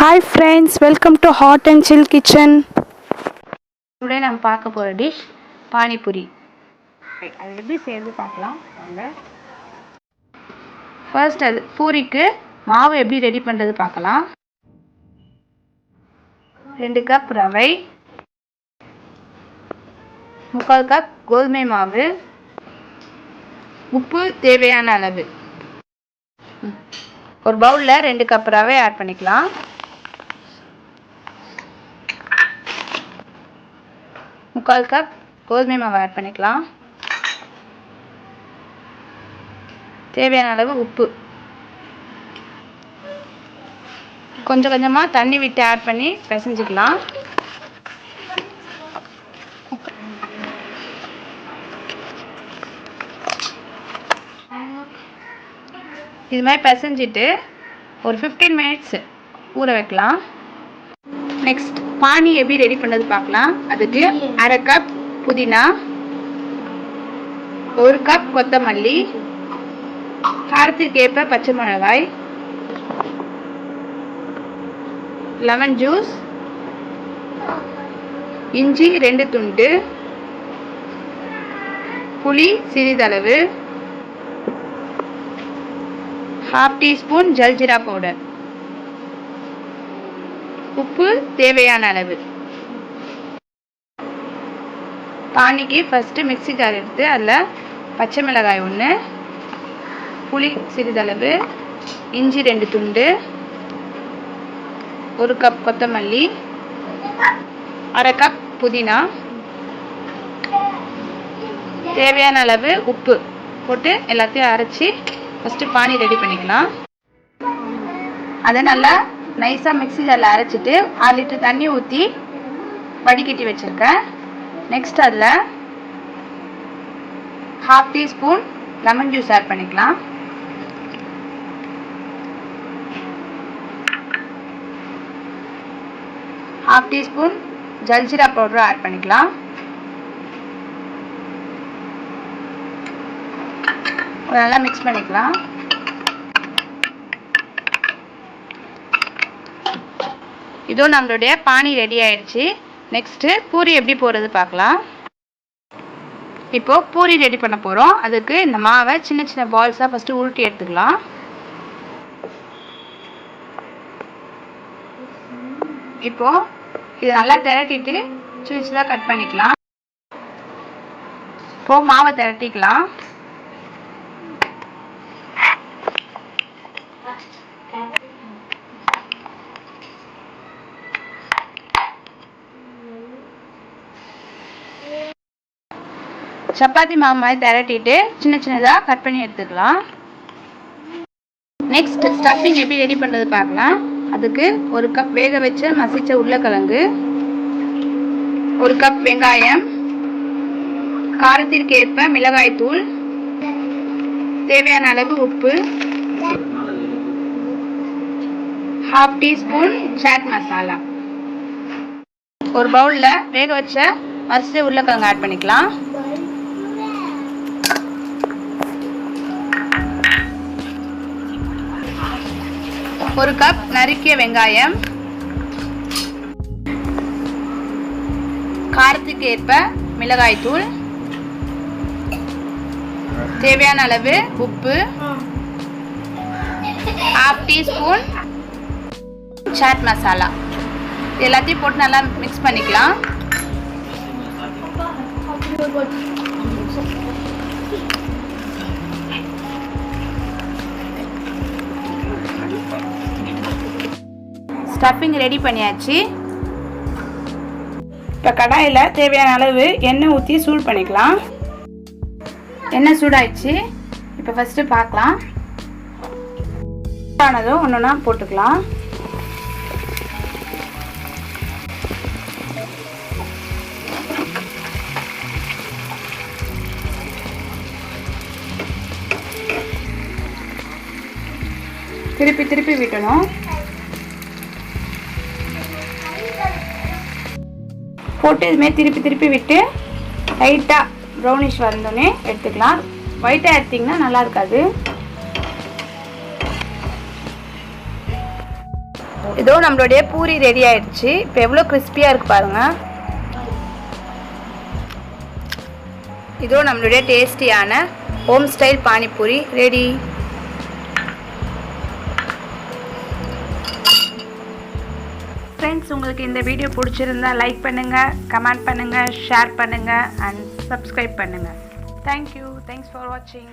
Hi friends, welcome to Hot and Chill Kitchen. Today நம்ம பார்க்க போகிற டிஷ் பானிபூரி. அது எப்படி செய்யறது பார்க்கலாம் வாங்க. ஃபர்ஸ்ட் அது பூரிக்கு மாவு எப்படி ரெடி பண்ணுறது பார்க்கலாம். 2 கப் ரவை, 3/4 கப் கோதுமை மாவு, உப்பு தேவையான அளவு. ஒரு பவுலில் 2 கப் ரவை ஆட் பண்ணிக்கலாம். 3/4 கப் கோதுமை மாவு ஆட் பண்ணிக்கலாம். தேவையான அளவு உப்பு. கொஞ்சம் கொஞ்சமாக தண்ணி விட்டு ஆட் பண்ணி பிசைஞ்சிக்கலாம். இது மாதிரி பிசைஞ்சிட்டு ஒரு 15 மினிட்ஸ் ஊற வைக்கலாம். நெக்ஸ்ட் பானி எப்படி ரெடி பண்ணது பார்க்கலாம். அதுக்கு 1/2 கப் புதினா, 1 கப் கொத்தமல்லி, காரத்திற்கு ஏற்ப பச்சை மிளகாய், லெமன் ஜூஸ், இஞ்சி 2 துண்டு, புளி சிறிதளவு, 1/2 டீஸ்பூன் ஜல்ஜீரா பவுடர், உப்பு தேவையான அளவு. பானிக்கு ஃபஸ்ட்டு மிக்ஸி ஜார் எடுத்து அதில் பச்சை மிளகாய் 1, புளி சிறிதளவு, இஞ்சி 2 துண்டு, 1 கப் கொத்தமல்லி, 1/2 கப் புதினா, தேவையான அளவு உப்பு போட்டு எல்லாத்தையும் அரைச்சி ஃபஸ்ட்டு பானி ரெடி பண்ணிக்கலாம். அதை நல்லா நைஸாக மிக்ஸி ஜாரில் அரைச்சிட்டு 1/2 லிட்டர் தண்ணி ஊற்றி வடிகட்டி வச்சுருக்கேன். நெக்ஸ்ட் அதில் 1/2 டீஸ்பூன் லெமன் ஜூஸ் ஆட் பண்ணிக்கலாம். ½ டீஸ்பூன் ஜல்ஜீரா பவுடர் ஆட் பண்ணிக்கலாம். நல்லா மிக்ஸ் பண்ணிக்கலாம். இதோ நம்மளுடைய பானி ரெடி ஆயிடுச்சு. நெக்ஸ்ட்டு பூரி எப்படி போடுறது பார்க்கலாம். இப்போது பூரி ரெடி பண்ண போகிறோம். அதுக்கு இந்த மாவை சின்ன சின்ன பால்ஸாக ஃபஸ்ட்டு உருட்டி எடுத்துக்கலாம். இப்போது இதை நல்லா திரட்டிட்டு சின்ன சின்னதாக கட் பண்ணிக்கலாம். இப்போது மாவை திரட்டிக்கலாம். சப்பாத்தி மாவு மாதிரி திரட்டிட்டு சின்ன சின்னதாக கட் பண்ணி எடுத்துக்கலாம். நெக்ஸ்ட் ஸ்டஃபிங் எப்படி ரெடி பண்ணுறது பார்க்கலாம். அதுக்கு 1 கப் வேக வச்ச மசிச்ச உருளைக்கிழங்கு, 1 கப் வெங்காயம், காரத்திற்கு ஏற்ப மிளகாய் தூள், தேவையான அளவு உப்பு, 1/2 டீஸ்பூன் சாட் மசாலா. ஒரு பவுலில் வேக வச்ச மசிச்ச உருளைக்கிழங்கு ஆட் பண்ணிக்கலாம். ஒரு கப் நறுக்கிய வெங்காயம், காரத்துக்கு ஏற்ப மிளகாய் தூள், தேவையான அளவு உப்பு, 1/2 டீஸ்பூன் சாட் மசாலா. எல்லாத்தையும் போட்டு நல்லா மிக்ஸ் பண்ணிக்கலாம். ஸ்டஃபிங் ரெடி பண்ணியாச்சு. இப்போ கடாயில் தேவையான அளவு எண்ணெய் ஊற்றி சூடு பண்ணிக்கலாம். எண்ணெய் சூடாயிடுச்சு. இப்போ ஃபஸ்ட்டு பார்க்கலாம். ஆனதும் ஒன்று ஒன்றா போட்டுக்கலாம். திருப்பி திருப்பி விட்டணும். போட்டு இதுமாரி திருப்பி திருப்பி விட்டு லைட்டாக ப்ரௌனிஷ் வந்தோடனே எடுத்துக்கலாம். ஒயிட்டாக எடுத்திங்கன்னா நல்லா இருக்காது. இதோ நம்மளுடைய பூரி ரெடி ஆயிடுச்சு. இப்போ எவ்வளோ கிறிஸ்பியாக இருக்கு பாருங்கள். இதோ நம்மளுடைய டேஸ்டியான home style panipuri ready. Friends, உங்களுக்கு இந்த வீடியோ பிடிச்சிருந்தா லைக் பண்ணுங்கள், கமெண்ட் பண்ணுங்கள், ஷேர் பண்ணுங்கள் அண்ட் சப்ஸ்கிரைப் பண்ணுங்கள். தேங்க்யூ. தேங்க்ஸ் ஃபார் வாட்சிங்.